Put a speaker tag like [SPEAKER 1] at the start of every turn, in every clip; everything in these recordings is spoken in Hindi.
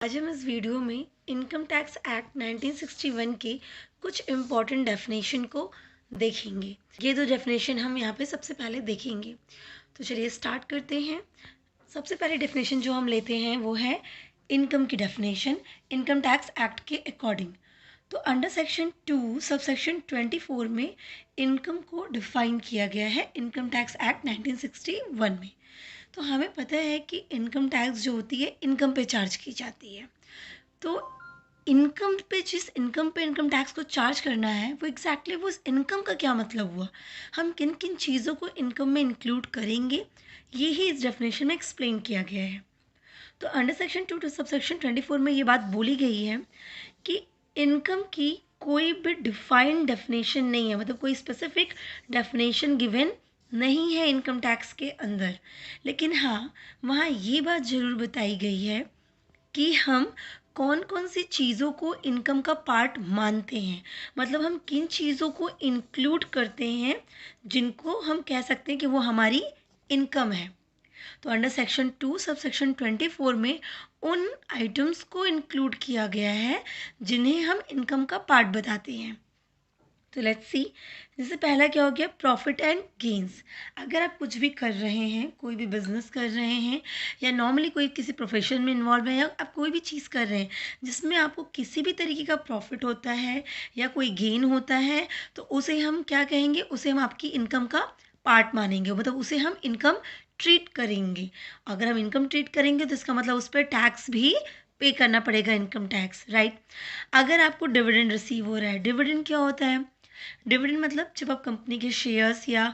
[SPEAKER 1] आज हम इस वीडियो में इनकम टैक्स एक्ट 1961 के कुछ इम्पॉर्टेंट डेफिनेशन को देखेंगे। ये दो डेफिनेशन हम यहाँ पे सबसे पहले देखेंगे। तो चलिए स्टार्ट करते हैं। सबसे पहले डेफिनेशन जो हम लेते हैं वो है इनकम की डेफिनेशन इनकम टैक्स एक्ट के अकॉर्डिंग। तो अंडर सेक्शन 2 सब सेक्शन 24 में इनकम को डिफाइन किया गया है इनकम टैक्स एक्ट 1961 में। तो हमें पता है कि इनकम टैक्स जो होती है इनकम पे चार्ज की जाती है। तो इनकम पे जिस इनकम पे इनकम टैक्स को चार्ज करना है वो एग्जैक्टली वो उस इनकम का क्या मतलब हुआ, हम किन किन चीज़ों को इनकम में इंक्लूड करेंगे, ये ही इस डेफिनेशन में एक्सप्लेन किया गया है। तो under section 2 two sub section 24 में ये बात बोली गई है कि इनकम की कोई भी डिफाइंड डेफिनेशन नहीं है, मतलब कोई स्पेसिफिक डेफिनेशन गिवन नहीं है इनकम टैक्स के अंदर। लेकिन हाँ, वहाँ ये बात ज़रूर बताई गई है कि हम कौन कौन सी चीज़ों को इनकम का पार्ट मानते हैं, मतलब हम किन चीज़ों को इंक्लूड करते हैं जिनको हम कह सकते हैं कि वो हमारी इनकम है। तो अंडर सेक्शन 2 सब सेक्शन 24 में उन आइटम्स को इंक्लूड किया गया है जिन्हें हम इनकम का पार्ट बताते हैं। तो लेट्स सी, जैसे पहला क्या हो गया, प्रॉफिट एंड गेन्स। अगर आप कुछ भी कर रहे हैं, कोई भी बिजनेस कर रहे हैं या नॉर्मली कोई किसी प्रोफेशन में इन्वॉल्व है या आप कोई भी चीज़ कर रहे हैं जिसमें आपको किसी भी तरीके का प्रॉफिट होता है या कोई गेन होता है, तो उसे हम क्या कहेंगे, उसे हम आपकी इनकम का पार्ट मानेंगे, मतलब उसे हम इनकम ट्रीट करेंगे। अगर हम इनकम ट्रीट करेंगे तो इसका मतलब उस पर टैक्स भी पे करना पड़ेगा, इनकम टैक्स, राइट। अगर आपको डिविडेंड रिसीव हो रहा है, डिविडेंड क्या होता है, डिविडेंड मतलब जब आप कंपनी के शेयर्स या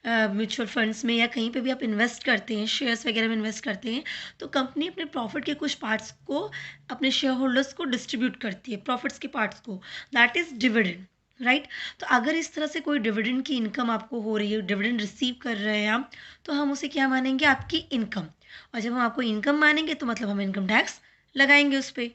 [SPEAKER 1] म्यूचुअल फंड्स में या कहीं पे भी आप इन्वेस्ट करते हैं, शेयर्स वगैरह में इन्वेस्ट करते हैं, तो कंपनी अपने प्रॉफिट के कुछ पार्ट्स को अपने शेयर होल्डर्स को डिस्ट्रीब्यूट करती है, प्रॉफिट्स के पार्ट्स को, दैट इज़ डिविडेंड, राइट। तो अगर इस तरह से कोई डिविडेंड की इनकम आपको हो रही है, डिविडेंड रिसीव कर रहे हैं आप, तो हम उसे क्या मानेंगे, आपकी इनकम। और जब हम आपको इनकम मानेंगे तो मतलब हम इनकम टैक्स लगाएंगे उस पर।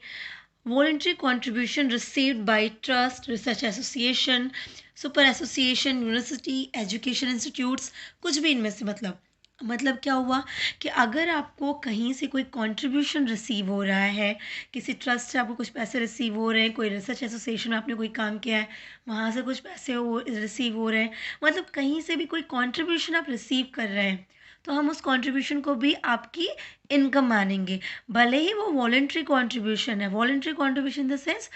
[SPEAKER 1] voluntary contribution received by trust, research association, super association, university, education institutes, कुछ भी इनमें से, मतलब क्या हुआ कि अगर आपको कहीं से कोई कंट्रीब्यूशन रिसीव हो रहा है, किसी ट्रस्ट से आपको कुछ पैसे रिसीव हो रहे हैं, कोई रिसर्च एसोसिएशन में आपने कोई काम किया है, वहाँ से कुछ पैसे रिसीव हो रहे हैं, मतलब कहीं से भी कोई कंट्रीब्यूशन आप रिसीव कर रहे हैं, तो हम उस कंट्रीब्यूशन को भी आपकी इनकम मानेंगे, भले ही वो वॉलेंट्री कंट्रीब्यूशन है। Voluntary contribution in the sense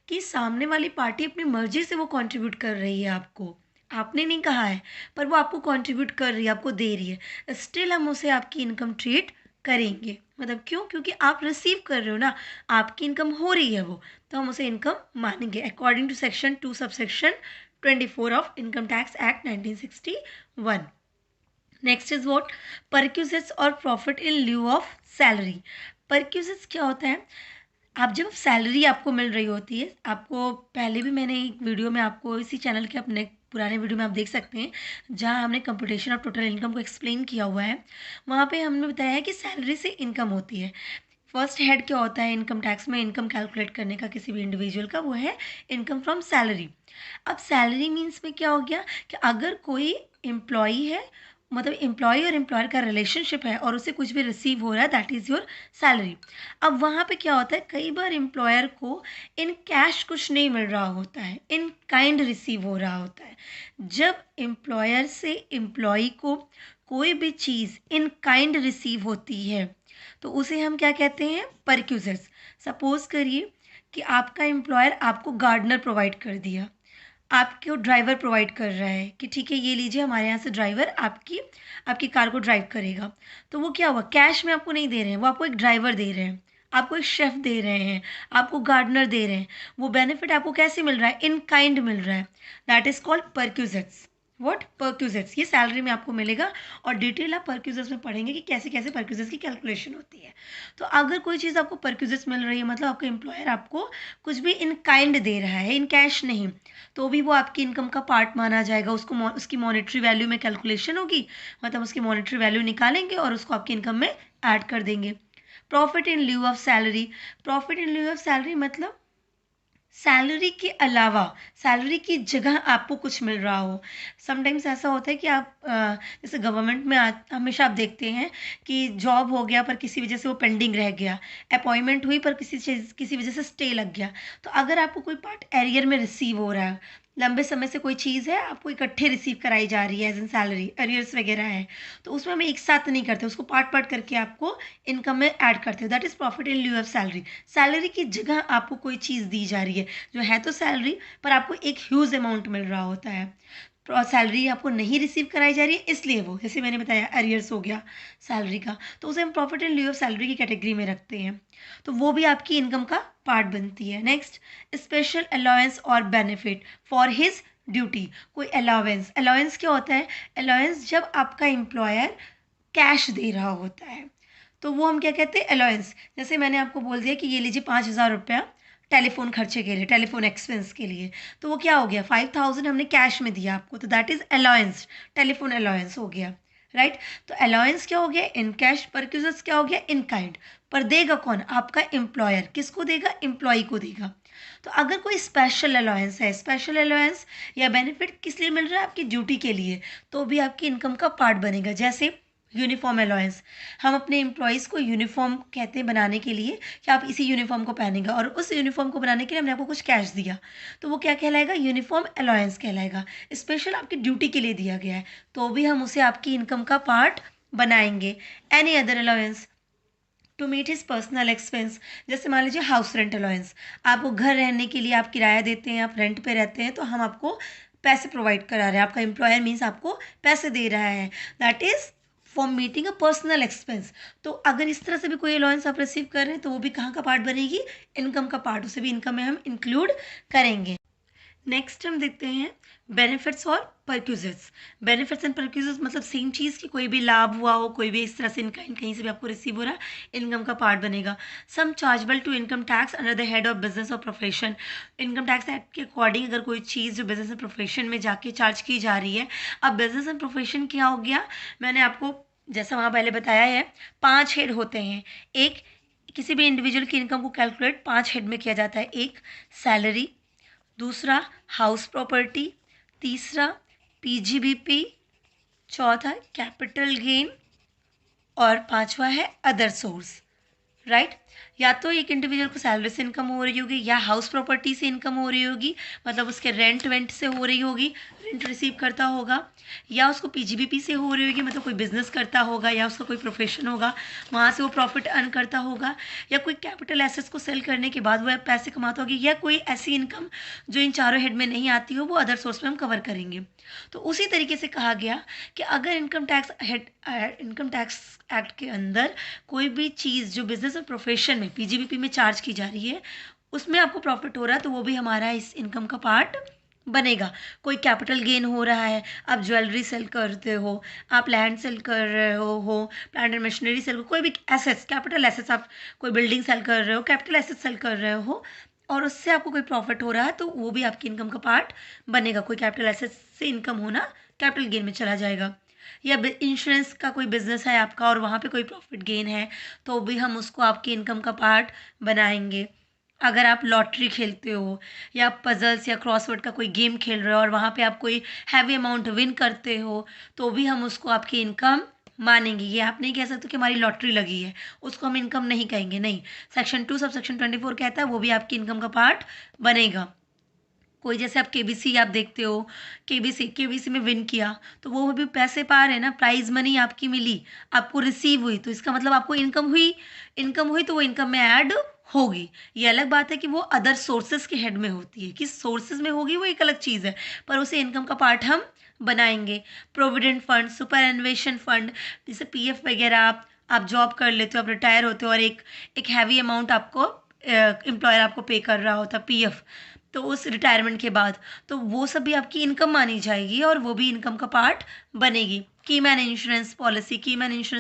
[SPEAKER 1] कि सामने वाली पार्टी अपनी मर्जी से वो कंट्रीब्यूट कर रही है, आपको, आपने नहीं कहा है, पर वो आपको कंट्रीब्यूट कर रही है, आपको दे रही है, स्टिल हम उसे आपकी इनकम ट्रीट करेंगे। मतलब क्यों, क्योंकि आप रिसीव कर रहे हो ना, आपकी इनकम हो रही है वो, तो हम उसे इनकम मानेंगे according to section 2 sub section 24 of income tax act 1961। Next is what, perquisites और profit in lieu of salary. Perquisites क्या होता है, आप जब सैलरी आपको मिल रही होती है, आपको पहले भी मैंने एक वीडियो में, आपको इसी चैनल के अपने पुराने वीडियो में आप देख सकते हैं, जहां हमने कंप्यूटेशन ऑफ टोटल इनकम को एक्सप्लेन किया हुआ है, वहां पे हमने बताया है कि सैलरी से इनकम होती है। फर्स्ट हेड क्या होता है इनकम टैक्स में, इनकम कैलकुलेट करने का किसी भी इंडिविजुअल का, वो है इनकम फ्रॉम सैलरी। अब सैलरी मीन्स में क्या हो गया कि अगर कोई एम्प्लॉई है, मतलब एम्प्लॉय और एम्प्लॉयर का रिलेशनशिप है और उसे कुछ भी रिसीव हो रहा है, दैट इज़ योर सैलरी। अब वहाँ पे क्या होता है, कई बार एम्प्लॉयर को इन कैश कुछ नहीं मिल रहा होता है, इन काइंड रिसीव हो रहा होता है। जब एम्प्लॉयर से एम्प्लॉय को कोई भी चीज़ इन काइंड रिसीव होती है तो उसे हम क्या कहते हैं, परक्यूजर्स। सपोज करिए कि आपका एम्प्लॉयर आपको गार्डनर प्रोवाइड कर दिया, आपको ड्राइवर प्रोवाइड कर रहा है कि ठीक है ये लीजिए, हमारे यहाँ से ड्राइवर आपकी आपकी कार को ड्राइव करेगा। तो वो क्या हुआ, कैश में आपको नहीं दे रहे हैं, वो आपको एक ड्राइवर दे रहे हैं, आपको एक शेफ दे रहे हैं, आपको गार्डनर दे रहे हैं। वो बेनिफिट आपको कैसे मिल रहा है, इन काइंड मिल रहा है, दैट इज कॉल्ड परक्यूजेट्स। व्हाट, परक्यूजेट्स, ये सैलरी में आपको मिलेगा। और डिटेल आप परक्यूजेट्स में पढ़ेंगे कि कैसे कैसे परक्यूजेट्स की कैलकुलेशन होती है। तो अगर कोई चीज़ आपको परक्यूजेट्स मिल रही है, मतलब आपका एम्प्लॉयर आपको कुछ भी इन काइंड दे रहा है, इन कैश नहीं, तो भी वो आपकी इनकम का पार्ट माना जाएगा। उसको उसकी मॉनेटरी वैल्यू में कैलकुलेशन होगी, मतलब उसकी मॉनेटरी वैल्यू निकालेंगे और उसको आपकी इनकम में ऐड कर देंगे। Profit in lieu of salary, profit in lieu of salary मतलब सैलरी के अलावा, सैलरी की जगह आपको कुछ मिल रहा हो। समटाइम्स ऐसा होता है कि आप जैसे गवर्नमेंट में हमेशा आप देखते हैं कि जॉब हो गया पर किसी वजह से वो पेंडिंग रह गया, अपॉइंटमेंट हुई पर किसी वजह से स्टे लग गया। तो अगर आपको कोई पार्ट एरियर में रिसीव हो रहा है, लंबे समय से कोई चीज़ है आपको इकट्ठे रिसीव कराई जा रही है एज इन सैलरी, अरियर्स वगैरह है, तो उसमें हम एक साथ नहीं करते, उसको पार्ट पार्ट करके आपको इनकम में ऐड करते हो। That is profit in लिeu of salary. Salary की जगह आपको कोई चीज़ दी जा रही है जो है तो सैलरी, पर आपको एक ह्यूज अमाउंट मिल रहा होता है। सैलरी आपको नहीं रिसीव कराई जा रही है, इसलिए वो, जैसे मैंने बताया अरियर्स हो गया सैलरी का, तो उसे हम प्रॉफिट एंड लिeu ऑफ सैलरी की कैटेगरी में रखते हैं। तो वो भी आपकी इनकम का पार्ट बनती है। नेक्स्ट, स्पेशल अलाउंस और बेनिफिट फॉर हिज ड्यूटी। कोई अलाउंस, अलाउंस क्या होता है? अलाउंस जब आपका एम्प्लॉयर कैश दे रहा होता है तो वो हम क्या कहते हैं? अलाउंस। जैसे मैंने आपको बोल दिया कि ये लीजिए 5,000 रुपया टेलीफोन खर्चे के लिए, टेलीफोन एक्सपेंस के लिए, तो वो क्या हो गया? 5,000 हमने कैश में दिया आपको, तो that is allowance, telephone allowance हो गया, राइट। तो अलाउंस क्या हो गया? In cash. परक्यूजर्स क्या हो गया? In kind. पर देगा कौन? आपका एम्प्लॉयर। किसको देगा? एम्प्लॉय को देगा। तो अगर कोई स्पेशल अलाउंस है, स्पेशल अलाउंस या बेनिफिट किस लिए मिल रहा है? आपकी ड्यूटी के लिए, तो भी आपकी इनकम का पार्ट बनेगा। जैसे यूनिफॉर्म अलाउंस, हम अपने एम्प्लॉयज़ को यूनिफॉर्म कहते हैं बनाने के लिए कि आप इसी यूनिफॉर्म को पहनेंगे, और उस यूनिफॉर्म को बनाने के लिए हमने आपको कुछ कैश दिया, तो वो क्या कहलाएगा? यूनिफॉर्म अलाउंस कहलाएगा। स्पेशल आपकी ड्यूटी के लिए दिया गया है, तो भी हम उसे आपकी इनकम का पार्ट बनाएंगे। Any other allowance to meet his personal expense, जैसे मान लीजिए हाउस रेंट अलाउंस, आपको घर रहने के लिए आप किराया देते हैं, आप रेंट पे रहते हैं, तो हम आपको पैसे प्रोवाइड करा रहे हैं, आपका एम्प्लॉयर मीन्स आपको पैसे दे रहा है, that is for meeting a personal expense. तो अगर इस तरह से भी कोई अलाउंस आप रिसीव कर रहे हैं तो वो भी कहाँ का पार्ट बनेगी? इनकम का पार्ट, उसे भी इनकम में हम इंक्लूड करेंगे। नेक्स्ट हम देखते हैं बेनिफिट्स और परक्यूजर्स। बेनिफिट्स एंड परक्यूजर्स मतलब सेम चीज़ की कोई भी लाभ हुआ हो, कोई भी इस तरह से इनका कहीं से भी आपको रिसीव हो रहा है, इनकम का पार्ट बनेगा। Sum chargeable to income tax under the head of business और प्रोफेशन। इनकम टैक्स एक्ट के अकॉर्डिंग अगर कोई चीज़ जो बिजनेस एंड प्रोफेशन में जाके चार्ज की जा रही है, अब बिजनेस एंड प्रोफेशन क्या हो गया? मैंने आपको जैसा वहाँ पहले बताया है, 5 हेड होते हैं। एक, किसी भी इंडिविजुअल की इनकम को कैलकुलेट 5 हेड में किया जाता है। एक, सैलरी। दूसरा, हाउस प्रॉपर्टी। तीसरा, पीजीबीपी। चौथा, कैपिटल गेन। और पांचवा है अदर सोर्स, राइट। या तो एक इंडिविजुअल को सैलरी से इनकम हो रही होगी, या हाउस प्रॉपर्टी से इनकम हो रही होगी, मतलब उसके रेंट वेंट से हो रही होगी, रेंट रिसीव करता होगा, या उसको पीजीबीपी से हो रही होगी, मतलब कोई बिजनेस करता होगा या उसका कोई प्रोफेशन होगा, वहाँ से वो प्रॉफिट अर्न करता होगा, या कोई कैपिटल एसेट्स को सेल करने के बाद वो पैसे कमाता होगी, या कोई ऐसी इनकम जो इन चारों हेड में नहीं आती हो, वो अदर सोर्स में हम कवर करेंगे। तो उसी तरीके से कहा गया कि अगर इनकम टैक्स एक्ट के अंदर कोई भी चीज़ जो बिजनेस और प्रोफेशन में पीजीबीपी में चार्ज की जा रही है, उसमें आपको प्रॉफिट हो रहा है, तो वो भी हमारा इस इनकम का पार्ट बनेगा। कोई कैपिटल गेन हो रहा है, आप ज्वेलरी सेल करते हो, आप लैंड सेल कर रहे हो प्लांट एंड मशीनरी सेल, कोई भी एसेट्स, कैपिटल एसेट्स, आप कोई बिल्डिंग सेल कर रहे हो, कैपिटल एसेट्स सेल कर रहे हो, और उससे आपको कोई प्रॉफिट हो रहा है, तो वो भी आपकी इनकम का पार्ट बनेगा। कोई कैपिटल एसेट्स से इनकम होना कैपिटल गेन में चला जाएगा। या इंश्योरेंस का कोई बिजनेस है आपका और वहाँ पे कोई प्रॉफिट गेन है, तो भी हम उसको आपकी इनकम का पार्ट बनाएंगे। अगर आप लॉटरी खेलते हो, या पजल्स या क्रॉसवर्ड का कोई गेम खेल रहे हो और वहाँ पे आप कोई हैवी अमाउंट विन करते हो, तो भी हम उसको आपकी इनकम मानेंगे। ये आप नहीं कह सकते कि हमारी लॉटरी लगी है, उसको हम इनकम नहीं कहेंगे, नहीं। सेक्शन 2 सब सेक्शन 24 कहता है वो भी आपकी इनकम का पार्ट बनेगा। कोई जैसे आप केबीसी आप देखते हो, केबीसी में विन किया, तो वो भी पैसे पा रहे हैं ना, प्राइज मनी आपकी मिली, आपको रिसीव हुई, तो इसका मतलब आपको इनकम हुई तो वो इनकम में ऐड होगी। ये अलग बात है कि वो अदर सोर्सेज के हेड में होती है, किस सोर्सेज में होगी वो एक अलग चीज़ है, पर उसे इनकम का पार्ट हम बनाएंगे। प्रोविडेंट फंड, सुपरएनुएशन फंड, जैसे पीएफ वगैरह, आप जॉब कर लेते हो, आप रिटायर होते हो और एक हैवी अमाउंट आपको एम्प्लॉयर आपको पे कर रहा होता पीएफ, तो उस रिटायरमेंट के बाद, तो वो सब भी आपकी इनकम मानी जाएगी और वो भी इनकम का पार्ट बनेगी। की मैन इंश्योरेंस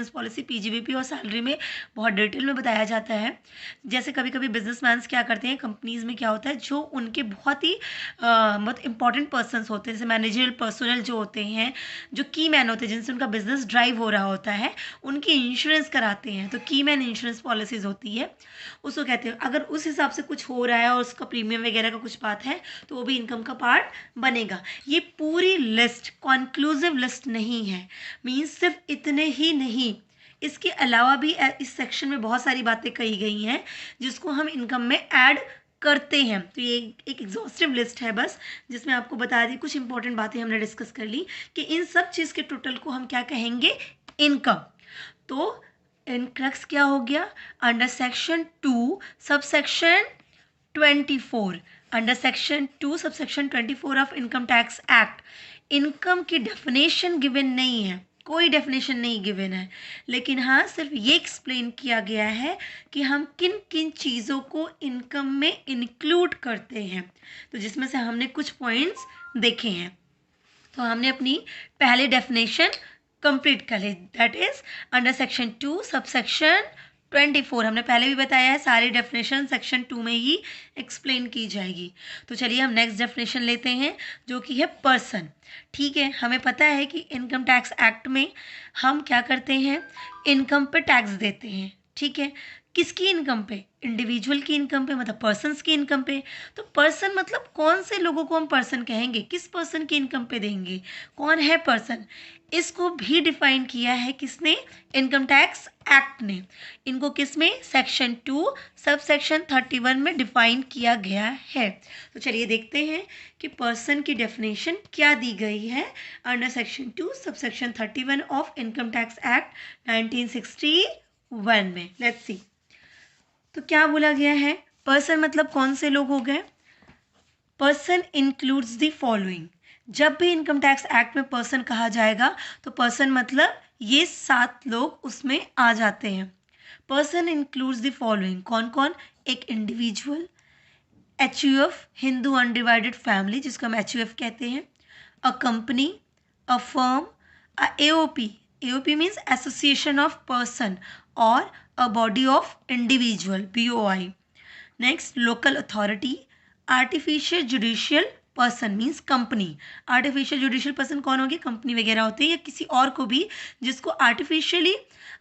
[SPEAKER 1] पॉलिसी पीजीबीपी और सैलरी में बहुत डिटेल में बताया जाता है। जैसे कभी कभी बिजनेसमैन क्या करते हैं, कंपनीज में क्या होता है, जो उनके बहुत ही बहुत इंपॉर्टेंट पर्सनस होते हैं, जैसे मैनेजरियल पर्सनल जो होते हैं, जो की मैन होते हैं, जिनसे उनका बिजनेस ड्राइव हो रहा होता है, उनकी इंश्योरेंस कराते हैं। तो की मैन इंश्योरेंस पॉलिसीज होती है, उसको कहते हैं। अगर उस हिसाब से कुछ हो रहा है और उसका प्रीमियम वगैरह का कुछ बात है तो वो भी इनकम का पार्ट बनेगा। ये पूरी लिस्ट कॉन्क्लूसिव लिस्ट नहीं है, मीन्स सिर्फ इतने ही नहीं, इसके अलावा भी इस सेक्शन में बहुत सारी बातें कही गई हैं जिसको हम इनकम में ऐड करते हैं। तो ये एक एग्जॉस्टिव लिस्ट है बस, जिसमें आपको बता दी कुछ इंपॉर्टेंट बातें हमने डिस्कस कर ली कि इन सब चीज़ के टोटल को हम क्या कहेंगे, इनकम। तो इनक्रक्स क्या हो गया, under section 2 sub section 24, under section 2 sub section 24 of income tax act income की डेफिनेशन गिवन नहीं है, कोई डेफिनेशन नहीं गिवन है, लेकिन हाँ सिर्फ ये एक्सप्लेन किया गया है कि हम किन किन चीज़ों को इनकम में इंक्लूड करते हैं। तो जिसमें से हमने कुछ पॉइंट्स देखे हैं। तो हमने अपनी पहले डेफिनेशन कंप्लीट कर ली, that is under section 2 sub section 24। हमने पहले भी बताया है, सारी डेफिनेशन सेक्शन 2 में ही एक्सप्लेन की जाएगी। तो चलिए हम नेक्स्ट डेफिनेशन लेते हैं जो कि है पर्सन। ठीक है, हमें पता है कि इनकम टैक्स एक्ट में हम क्या करते हैं, इनकम पे टैक्स देते हैं। ठीक है, किसकी इनकम पे, इंडिविजुअल की इनकम पे, मतलब पर्सन्स की इनकम पे। तो पर्सन मतलब कौन से लोगों को हम पर्सन कहेंगे, किस पर्सन की इनकम पे देंगे, कौन है पर्सन, इसको भी डिफाइन किया है किसने, इनकम टैक्स एक्ट ने। इनको किसमें, सेक्शन 2 सब सेक्शन 31 में डिफाइन किया गया है। तो चलिए देखते हैं कि पर्सन की डेफिनेशन क्या दी गई है under section 2 sub section 31 of income tax act 1961 में। Let's see. तो क्या बोला गया है, पर्सन मतलब कौन से लोग हो गए, पर्सन इंक्लूड्स द फॉलोइंग। जब भी इनकम टैक्स एक्ट में पर्सन कहा जाएगा तो पर्सन मतलब ये 7 लोग उसमें आ जाते हैं। पर्सन इंक्लूड्स द फॉलोइंग, कौन कौन, एक individual, HUF Hindu undivided family जिसको हम एचयूएफ कहते हैं, a company, a firm, a AOP, AOP means association of person, और a body of individual, BOI. Next local authority, artificial judicial person means company. Artificial judicial person कौन होगी, कंपनी वगैरह होते हैं, या किसी और को भी जिसको आर्टिफिशियली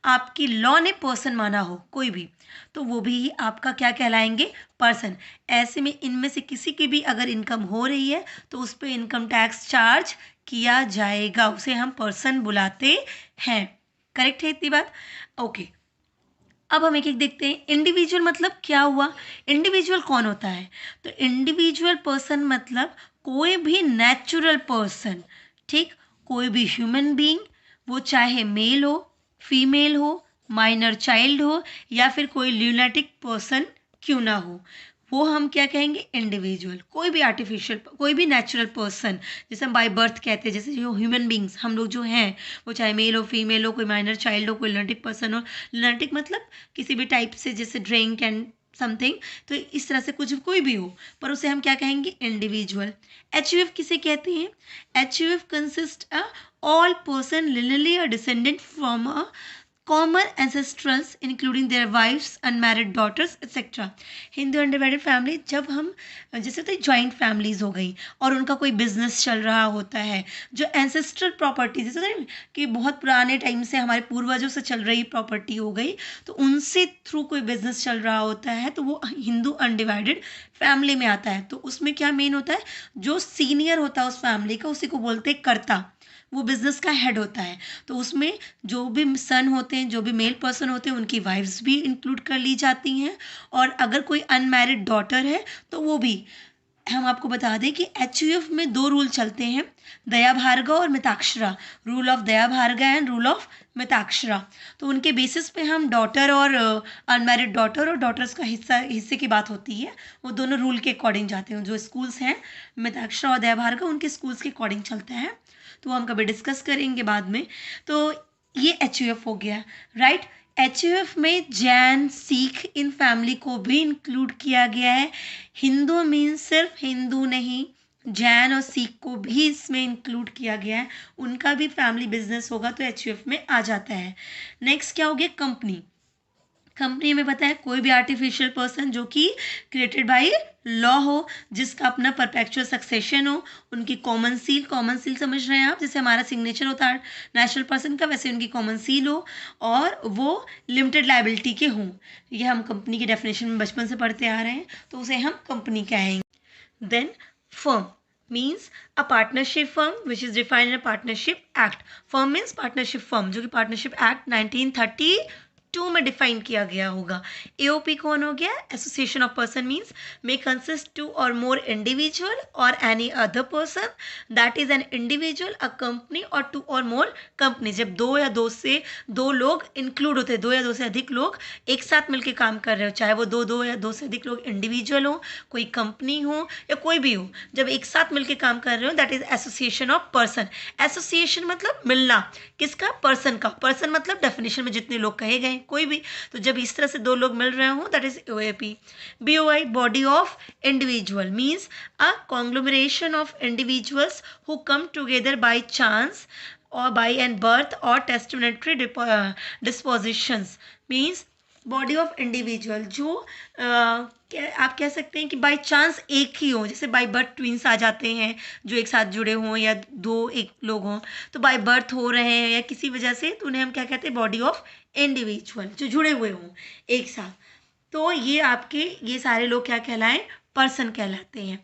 [SPEAKER 1] आपकी लॉ ने पर्सन माना हो, कोई भी, तो वो भी आपका क्या कहलाएंगे, पर्सन। ऐसे में इनमें से किसी की भी अगर इनकम हो रही है तो उस पर इनकम टैक्स चार्ज किया जाएगा, उसे हम पर्सन बुलाते हैं। करेक्ट है इतनी बात, ओके। अब हम एक एक देखते हैं। इंडिविजुअल मतलब क्या हुआ, इंडिविजुअल कौन होता है, तो इंडिविजुअल पर्सन मतलब कोई भी नेचुरल पर्सन, ठीक, कोई भी ह्यूमन बीइंग, वो चाहे मेल हो, फीमेल हो, माइनर चाइल्ड हो, या फिर कोई ल्यूनेटिक पर्सन क्यों ना हो, वो हम क्या कहेंगे, इंडिविजुअल। कोई भी आर्टिफिशियल, कोई भी नेचुरल पर्सन, जैसे हम बाय बर्थ कहते हैं, जैसे जो ह्यूमन बींग्स हम लोग जो हैं, वो चाहे मेल हो, फीमेल हो, कोई माइनर चाइल्ड हो, कोई लुनेटिक पर्सन हो। लुनेटिक मतलब किसी भी टाइप से, जैसे ड्रिंक एंड समथिंग, तो इस तरह से कुछ कोई भी हो, पर उसे हम क्या कहेंगे, इंडिविजुअल। एचयूएफ किसे कहते हैं, HUF consist all person linearly a descendant from a common ancestrals including their wives, unmarried daughters etc. Hindu undivided family, जब हम जैसे होते जॉइंट फैमिलीज हो गई और उनका कोई बिजनेस चल रहा होता है, जो एंसेस्ट्रल प्रॉपर्टी जैसे कि बहुत पुराने टाइम से हमारे पूर्वजों से चल रही प्रॉपर्टी हो गई, तो उनसे थ्रू कोई बिजनेस चल रहा होता है, तो वो हिंदू अनडिवाइडेड फैमिली में आता है। तो उसमें क्या मेन होता है, जो सीनियर होता है उस फैमिली का, उसी को बोलते हैं कर्ता, वो बिजनेस का हेड होता है। तो उसमें जो भी सन होते हैं, जो भी मेल पर्सन होते हैं, उनकी वाइफ्स भी इंक्लूड कर ली जाती हैं, और अगर कोई अनमैरिड डॉटर है तो वो भी। हम आपको बता दें कि एचयूएफ में 2 रूल चलते हैं, दया भार्गव और Mitakshara, rule of Daya Bhargav and rule of Mitakshara. तो उनके बेसिस पे हम डॉटर और अनमैरिड डॉटर और डॉटर्स का हिस्से की बात होती है, वो दोनों रूल के अकॉर्डिंग जाते हैं। जो स्कूल्स हैं मिताक्षरा और दया भार्गव, उनके स्कूल्स के अकॉर्डिंग चलते हैं, तो हम कभी डिस्कस करेंगे बाद में। तो ये एचयूएफ हो गया, राइट। एचयूएफ में जैन, सिख इन फैमिली को भी इंक्लूड किया गया है। हिंदू मीन्स सिर्फ हिंदू नहीं, जैन और सीख को भी इसमें इंक्लूड किया गया है, उनका भी फैमिली बिजनेस होगा तो एचयूएफ में आ जाता है। नेक्स्ट क्या हो गया, कंपनी। कंपनी में पता है कोई भी आर्टिफिशियल पर्सन जो कि क्रिएटेड बाय लॉ हो, जिसका अपना परपेचुअल सक्सेशन हो, उनकी कॉमन सील समझ रहे हैं आप, जैसे हमारा सिग्नेचर होता है नेशनल पर्सन का, वैसे उनकी कॉमन सील हो और वो लिमिटेड लाइबिलिटी के हों। ये हम कंपनी की डेफिनेशन में बचपन से पढ़ते आ रहे हैं, तो उसे हम कंपनी कहेंगे। Then firm means a partnership firm which is defined in a partnership act. Firm means partnership firm, जो कि partnership act 1932 में डिफाइन किया गया होगा। AOP कौन हो गया, association of person means may consist to और मोर इंडिविजुअल और any other person that is an individual, a company और टू और मोर कंपनी। जब दो या दो से दो लोग इंक्लूड होते हैं, दो या दो से अधिक लोग एक साथ मिलकर काम कर रहे हो, चाहे वो दो या दो से अधिक लोग इंडिविजुअल हो, कोई कंपनी हो या कोई भी हो, जब एक साथ मिलकर काम कर रहे हो that is association of person. Association मतलब मिलना, किसका, पर्सन का। पर्सन मतलब डेफिनेशन में जितने लोग कहे गए कोई भी, तो जब इस तरह से दो लोग मिल रहे हो that is OAP। BOI body of individual means a कॉन्ग्लोमरेशन of individuals who come together by chance or by and birth or testamentary dispositions means body of individual जो आप कह सकते हैं कि बाय चांस एक ही हो, जैसे बाय बर्थ ट्विंस आ जाते हैं जो एक साथ जुड़े हों या दो एक लोग हों, तो बाय बर्थ हो रहे हैं या किसी वजह से, तो उन्हें हम क्या कहते हैं, बॉडी ऑफ इंडिविजुअल, जो जुड़े हुए हों एक साथ। तो ये आपके ये सारे लोग क्या कहलाएं, पर्सन कहलाते हैं।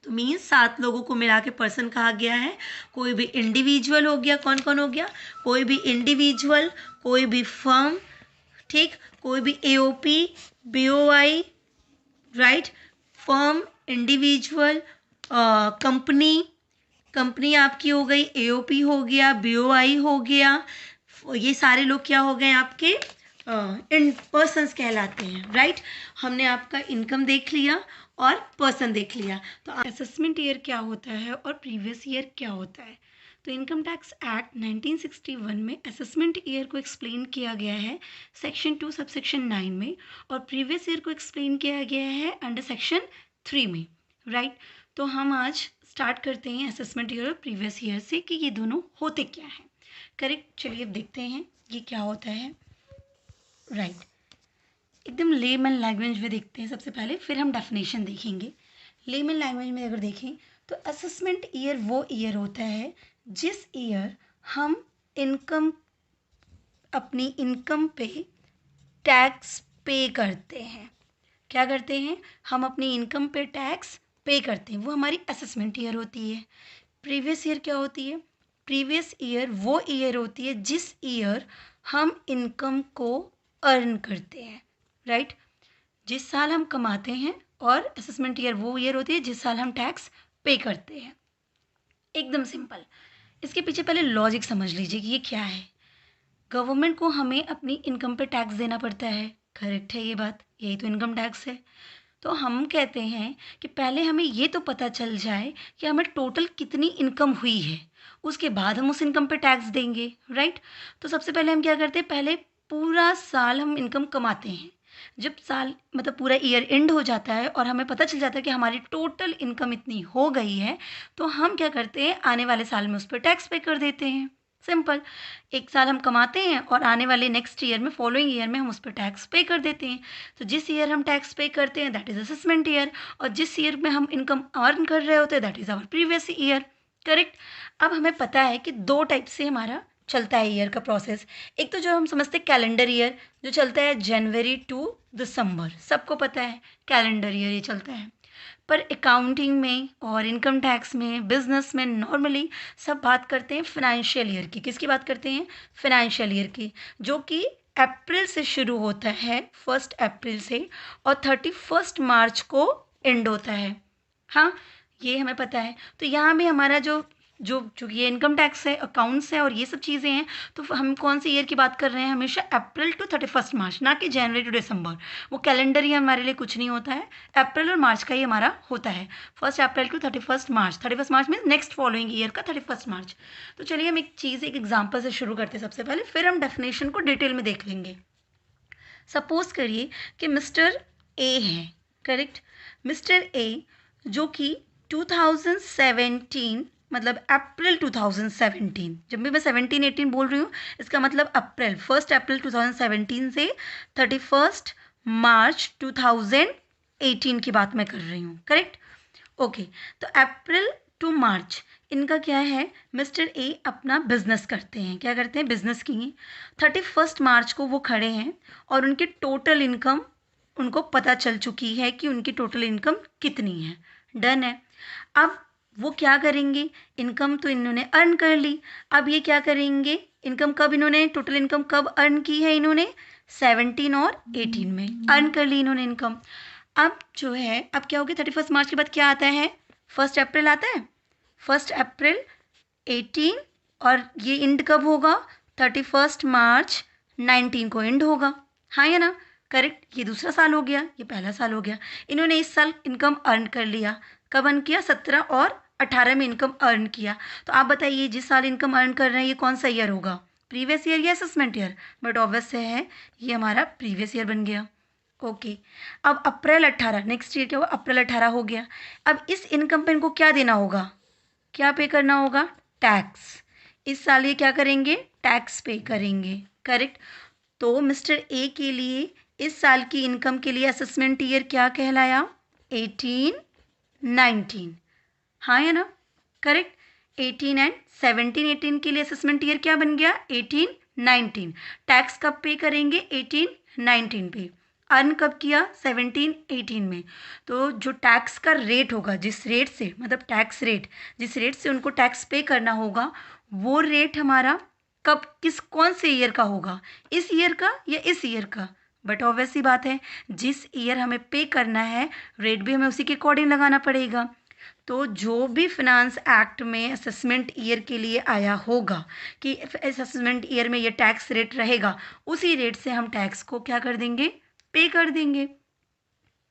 [SPEAKER 1] तो मीन्स 7 लोगों को मिला के पर्सन कहा गया है। कोई भी इंडिविजुअल हो गया, कौन कौन हो गया, कोई भी इंडिविजुअल, कोई भी फर्म, ठीक, कोई भी AOP, BOI, right, firm, individual, company आपकी हो गई, AOP हो गया, BOI हो गया, ये सारे लोग क्या हो गए आपके इन पर्सन्स कहलाते हैं, राइट। हमने आपका इनकम देख लिया और पर्सन देख लिया। तो असेसमेंट ईयर क्या होता है और प्रीवियस ईयर क्या होता है। तो इनकम टैक्स एक्ट 1961 में असेसमेंट ईयर को एक्सप्लेन किया गया है सेक्शन 2 सबसेक्शन 9 में, और प्रीवियस ईयर को एक्सप्लेन किया गया है अंडर सेक्शन 3 में, राइट। तो हम आज स्टार्ट करते हैं असेसमेंट ईयर और प्रीवियस ईयर से कि ये दोनों होते क्या हैं, करेक्ट। चलिए अब देखते हैं ये क्या होता है, राइट। एकदम लेमन लैंग्वेज में देखते हैं सबसे पहले, फिर हम डेफिनेशन देखेंगे। लेमन लैंग्वेज में अगर देखें तो असेसमेंट ईयर वो ईयर होता है जिस ईयर हम अपनी इनकम पे टैक्स पे करते हैं। क्या करते हैं, हम अपनी इनकम पे टैक्स पे करते हैं, वो हमारी असेसमेंट ईयर होती है। प्रीवियस ईयर क्या होती है, प्रीवियस ईयर वो ईयर होती है जिस ईयर हम इनकम को अर्न करते हैं, राइट। जिस साल हम कमाते हैं, और असेसमेंट ईयर वो ईयर होती है जिस साल हम टैक्स पे करते हैं। एकदम सिंपल। इसके पीछे पहले लॉजिक समझ लीजिए कि ये क्या है। गवर्नमेंट को हमें अपनी इनकम पे टैक्स देना पड़ता है, करेक्ट है ये बात, यही तो इनकम टैक्स है। तो हम कहते हैं कि पहले हमें ये तो पता चल जाए कि हमें टोटल कितनी इनकम हुई है, उसके बाद हम उस इनकम पे टैक्स देंगे, राइट। तो सबसे पहले हम क्या करते हैं, पहले पूरा साल हम इनकम कमाते हैं। जब साल मतलब पूरा ईयर एंड हो जाता है और हमें पता चल जाता है कि हमारी टोटल इनकम इतनी हो गई है, तो हम क्या करते हैं, आने वाले साल में उस पर टैक्स पे कर देते हैं। सिंपल। एक साल हम कमाते हैं और आने वाले नेक्स्ट ईयर में, फॉलोइंग ईयर में हम उस पर टैक्स पे कर देते हैं। तो जिस ईयर हम टैक्स पे करते हैं दैट इज़ असेसमेंट ईयर, और जिस ईयर में हम इनकम अर्न कर रहे होते हैं that is our previous year, correct. अब हमें पता है कि दो टाइप से हमारा चलता है ईयर का प्रोसेस। एक तो जो हम समझते हैं कैलेंडर ईयर, जो चलता है जनवरी टू दिसंबर, सबको पता है कैलेंडर ईयर ये चलता है। पर अकाउंटिंग में और इनकम टैक्स में, बिजनेस में नॉर्मली सब बात करते हैं फाइनेंशियल ईयर की। किसकी बात करते हैं, फाइनेंशियल ईयर की, जो कि अप्रैल से शुरू होता है, 1 अप्रैल से, और 31 मार्च को एंड होता है। हाँ, ये हमें पता है। तो यहाँ भी हमारा जो ये इनकम टैक्स है, अकाउंट्स है और ये सब चीज़ें हैं, तो हम कौन सी ईयर की बात कर रहे हैं, हमेशा अप्रैल टू 31 मार्च, ना कि जनवरी टू दिसंबर। वो कैलेंडर ईयर हमारे लिए कुछ नहीं होता है, अप्रैल और मार्च का ही हमारा होता है, 1 April to 31 March. 31 March means next following year का 31 मार्च। तो चलिए हम एक चीज़, एक एग्जाम्पल से शुरू करते हैं सबसे पहले, फिर हम डेफिनेशन को डिटेल में देख लेंगे। सपोज करिए कि मिस्टर ए हैं, करेक्ट। मिस्टर ए जो कि
[SPEAKER 2] 2017 मतलब अप्रैल 2017, जब भी मैं 17-18 बोल रही हूँ इसका मतलब अप्रैल, 1 अप्रैल 2017 से 31 मार्च 2018 की बात मैं कर रही हूँ, करेक्ट। ओके, तो अप्रैल टू मार्च इनका क्या है, मिस्टर ए अपना बिजनेस करते हैं, क्या करते हैं, बिजनेस किए। 31 मार्च को वो खड़े हैं और उनकी टोटल इनकम उनको पता चल चुकी है कि उनकी टोटल इनकम कितनी है, डन है। अब वो क्या करेंगे, इनकम तो इन्होंने अर्न कर ली, अब ये क्या करेंगे, इनकम कब इन्होंने, टोटल इनकम कब अर्न की है इन्होंने, 17 और 18 में अर्न कर ली इन्होंने इनकम। अब जो है, अब क्या होगी, 31 मार्च के बाद क्या आता है, 1 अप्रैल आता है, 1 अप्रैल 18, और ये इंड कब होगा, 31 मार्च 19 को इंड होगा, हाँ या ना, करेक्ट। ये दूसरा साल हो गया, ये पहला साल हो गया। इन्होंने इस साल इनकम अर्न कर लिया, कब अर्न किया, 17 और 18 में इनकम अर्न किया। तो आप बताइए जिस साल इनकम अर्न कर रहे हैं ये कौन सा ईयर होगा, प्रीवियस ईयर या असेसमेंट ईयर, बट ऑब्वियस है ये हमारा प्रीवियस ईयर बन गया। ओके, अब अप्रैल 18, नेक्स्ट ईयर क्या हुआ, अप्रैल 18 हो गया। अब इस इनकम पे इनको क्या देना होगा, क्या पे करना होगा, टैक्स। इस साल ये क्या करेंगे, टैक्स पे करेंगे, करेक्ट। तो मिस्टर ए के लिए इस साल की इनकम के लिए असेसमेंट ईयर क्या कहलाया, 18-19, हाँ या ना, करेक्ट। 18 एंड 17, 18 के लिए असेसमेंट ईयर क्या बन गया, 18-19। टैक्स कब पे करेंगे, 18-19 पे। अर्न कब किया, 17-18 में। तो जो टैक्स का रेट होगा, जिस रेट से, मतलब टैक्स रेट जिस रेट से उनको टैक्स पे करना होगा, वो रेट हमारा कब, किस, कौन से ईयर का होगा, इस ईयर का या इस ईयर का, बट ऑब्वियस सी बात है जिस ईयर हमें पे करना है रेट भी हमें उसी के अकॉर्डिंग लगाना पड़ेगा। तो जो भी फिनांस एक्ट में असेसमेंट ईयर के लिए आया होगा कि इस असेसमेंट ईयर में ये टैक्स रेट रहेगा, उसी रेट से हम टैक्स को क्या कर देंगे, पे कर देंगे।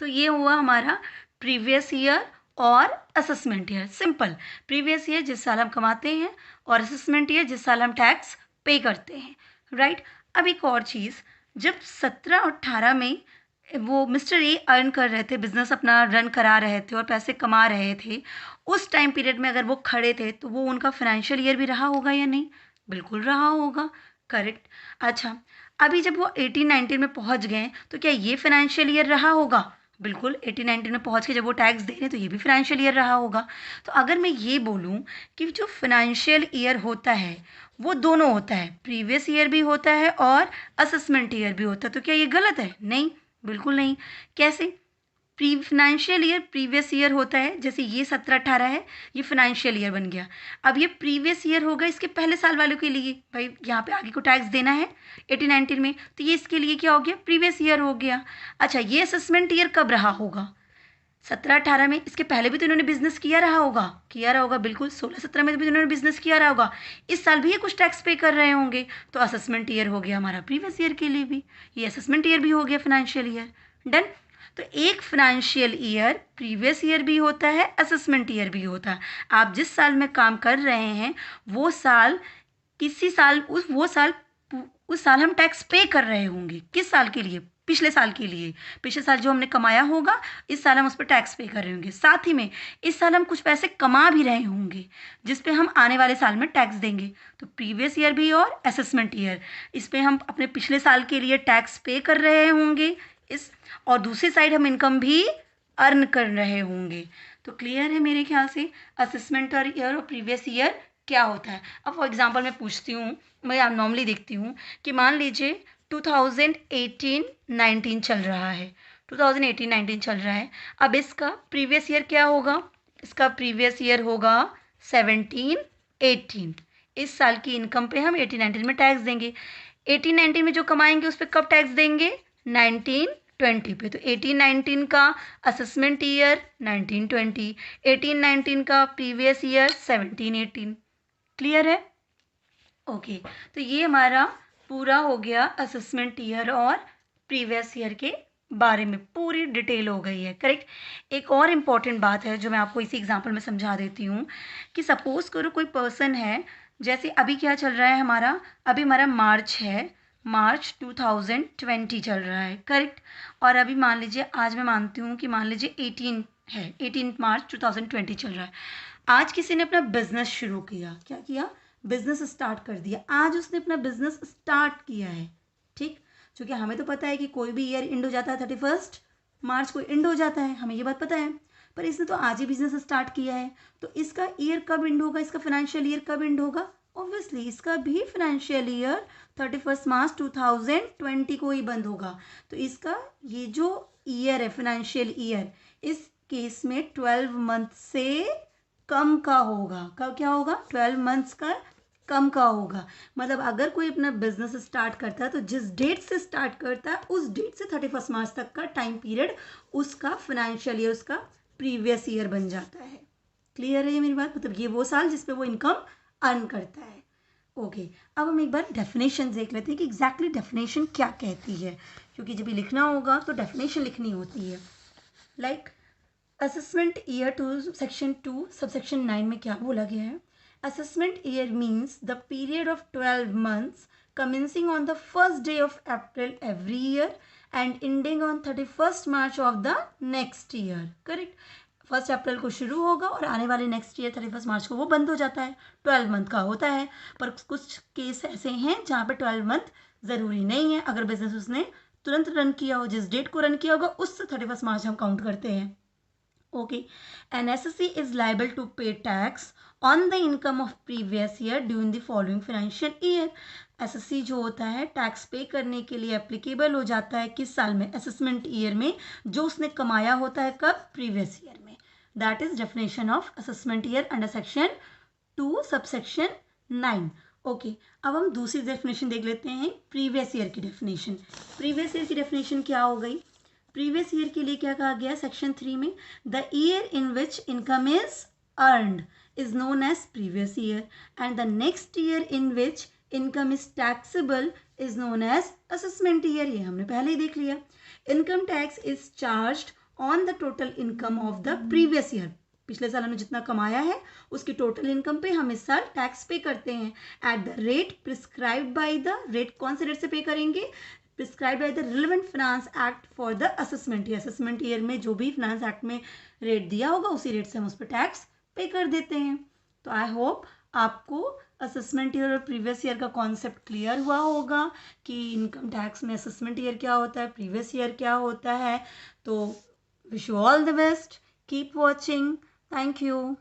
[SPEAKER 2] तो ये हुआ हमारा प्रीवियस ईयर और assessment year, simple. Previous year जिस साल हम कमाते हैं, और असेसमेंट ईयर जिस साल हम टैक्स पे करते हैं, राइट। अब एक और चीज़, जब 17 और 18 में वो मिस्टर ए अर्न कर रहे थे, बिजनेस अपना रन करा रहे थे और पैसे कमा रहे थे, उस टाइम पीरियड में अगर वो खड़े थे तो वो उनका फाइनेंशियल ईयर भी रहा होगा या नहीं, बिल्कुल रहा होगा, करेक्ट। अच्छा, अभी जब वो 18-19 में पहुंच गए तो क्या ये फाइनेंशियल ईयर रहा होगा, बिल्कुल। 18-19 में पहुंच के जब वो टैक्स दे रहे हैं तो ये भी फाइनेंशियल ईयर रहा होगा। तो अगर मैं ये बोलूं कि जो फाइनेंशियल ईयर होता है वो दोनों होता है, प्रीवियस ईयर भी होता है और असेसमेंट ईयर भी होता है, तो क्या ये गलत है, नहीं, बिल्कुल नहीं। कैसे, pre financial year previous year होता है, जैसे ये 17-18 है, ये फाइनेंशियल ईयर बन गया। अब ये प्रीवियस ईयर होगा इसके पहले साल वालों के लिए, भाई यहाँ पे आगे को टैक्स देना है 18-19 में, तो ये इसके लिए क्या हो गया, प्रीवियस ईयर हो गया। अच्छा, ये असेसमेंट ईयर कब रहा होगा, 17-18 में, इसके पहले भी तो इन्होंने बिजनेस किया रहा होगा, बिल्कुल। 16-17 में भी इन्होंने बिजनेस किया रहा होगा, इस साल भी ये कुछ टैक्स पे कर रहे होंगे, तो असेसमेंट ईयर हो गया हमारा प्रीवियस ईयर के लिए भी, ये असेसमेंट ईयर भी हो गया फाइनेंशियल ईयर, डन। तो एक फाइनेंशियल ईयर प्रीवियस ईयर भी होता है, असेसमेंट ईयर भी होता है। आप जिस साल में काम कर रहे हैं वो साल, किसी साल उस साल हम टैक्स पे कर रहे होंगे, किस साल के लिए, पिछले साल के लिए। पिछले साल जो हमने कमाया होगा इस साल हम उस पर टैक्स पे कर रहे होंगे, साथ ही में इस साल हम कुछ पैसे कमा भी रहे होंगे जिस पे हम आने वाले साल में टैक्स देंगे। तो प्रीवियस ईयर भी और असेसमेंट ईयर, इस पे हम अपने पिछले साल के लिए टैक्स पे कर रहे होंगे इस, और दूसरी साइड हम इनकम भी अर्न कर रहे होंगे। तो क्लियर है मेरे ख्याल से असेसमेंट और ईयर और प्रीवियस ईयर क्या होता है। अब फॉर एग्जांपल मैं पूछती हूँ, मैं नॉर्मली देखती हूँ कि मान लीजिए 2018-19 चल रहा है, 2018-19 चल रहा है। अब इसका प्रीवियस ईयर क्या होगा, इसका प्रीवियस ईयर होगा 17-18। इस साल की इनकम पे हम 18-19 में टैक्स देंगे, 18-19 में जो कमाएंगे उस पर कब टैक्स देंगे, 19-20 पे। तो 18-19 का असेसमेंट ईयर 19-20, 18-19 का प्रीवियस ईयर 17-18। क्लियर है, ओके। तो ये हमारा पूरा हो गया असेसमेंट ईयर और प्रीवियस ईयर के बारे में पूरी डिटेल हो गई है, करेक्ट। एक और इम्पॉर्टेंट बात है जो मैं आपको इसी एग्जांपल में समझा देती हूँ कि सपोज करो कोई पर्सन है, जैसे अभी क्या चल रहा है हमारा, अभी हमारा मार्च है, मार्च 2020 चल रहा है, करेक्ट। और अभी मान लीजिए, आज मैं मानती हूँ कि मान लीजिए 18 है। 18 मार्च 2020 चल रहा है। आज किसी ने अपना बिजनेस शुरू किया, क्या किया, बिजनेस स्टार्ट कर दिया। आज उसने अपना बिजनेस स्टार्ट किया है, ठीक। क्योंकि हमें तो पता है कि कोई भी ईयर एंड हो जाता है 31 मार्च को एंड हो जाता है, हमें ये बात पता है। पर इसने तो आज ही बिजनेस स्टार्ट किया है, तो इसका ईयर कब एंड होगा, इसका फाइनेंशियल ईयर कब एंड होगा? ऑब्वियसली इसका भी फाइनेंशियल ईयर 31 मार्च 2020 को ही बंद होगा। तो इसका ये जो ईयर है, फाइनेंशियल ईयर, इस केस में 12 मंथ से कम का होगा। कब क्या होगा? 12 मंथ्स का कम का होगा। मतलब अगर कोई अपना बिजनेस स्टार्ट करता है तो जिस डेट से स्टार्ट करता है उस डेट से 31 मार्च तक का टाइम पीरियड उसका फाइनेंशियल ईयर, उसका प्रीवियस ईयर बन जाता है। क्लियर है ये मेरी बात? मतलब ये वो साल जिस पे वो इनकम अर्न करता है। ओके, अब हम एक बार डेफिनेशन देख लेते हैं कि एग्जैक्टली डेफिनेशन क्या कहती है, क्योंकि जब भी लिखना होगा तो डेफिनेशन लिखनी होती है। Like assessment year to section 2 subsection 9 में क्या बोला गया है? Assessment year means the period of 12 months commencing on the first day of April every year and ending on 31st March of the next year. Correct? 1 अप्रैल को शुरू होगा और आने वाले नेक्स्ट ईयर 31 मार्च को वो बंद हो जाता है। 12 मंथ का होता है, पर कुछ केस ऐसे हैं जहाँ पे 12 मंथ ज़रूरी नहीं है। अगर बिजनेस उसने तुरंत रन किया हो, जिस डेट को रन किया होगा उससे 31 मार्च हम काउंट करते हैं। Okay, an SSC is liable to pay tax on the income of previous year during the following financial year. SSC जो होता है टैक्स पे करने के लिए एप्लीकेबल हो जाता है किस साल में? असेसमेंट ईयर में, जो उसने कमाया होता है कब? प्रीवियस ईयर में। That is definition of assessment year under section 2 subsection 9। Okay, अब हम दूसरी डेफिनेशन देख लेते हैं, प्रीवियस ईयर की डेफिनेशन। प्रीवियस ईयर की डेफिनेशन क्या हो गई? प्रीवियस ईयर के लिए क्या कहा गया सेक्शन 3 में? The year in which income is earned is known as previous year and the next year in which income is taxable is known as assessment year. ये हमने पहले ही देख लिया। Income tax is charged on the total income of the previous year. पिछले साल हमने जितना कमाया है उसकी टोटल इनकम पे हम इस साल टैक्स पे करते हैं at the rate prescribed by the rate. कौन से रेट से पे करेंगे? Prescribe by the relevant finance act for the assessment year. Assessment year में जो भी फाइनेंस एक्ट में रेट दिया होगा उसी रेट से हम उस पर टैक्स पे कर देते हैं। तो आई होप आपको असेसमेंट ईयर और प्रीवियस ईयर का कॉन्सेप्ट क्लियर हुआ होगा कि इनकम टैक्स में असेसमेंट ईयर क्या होता है, प्रीवियस ईयर क्या होता है। तो wish you all the best, keep watching, thank you.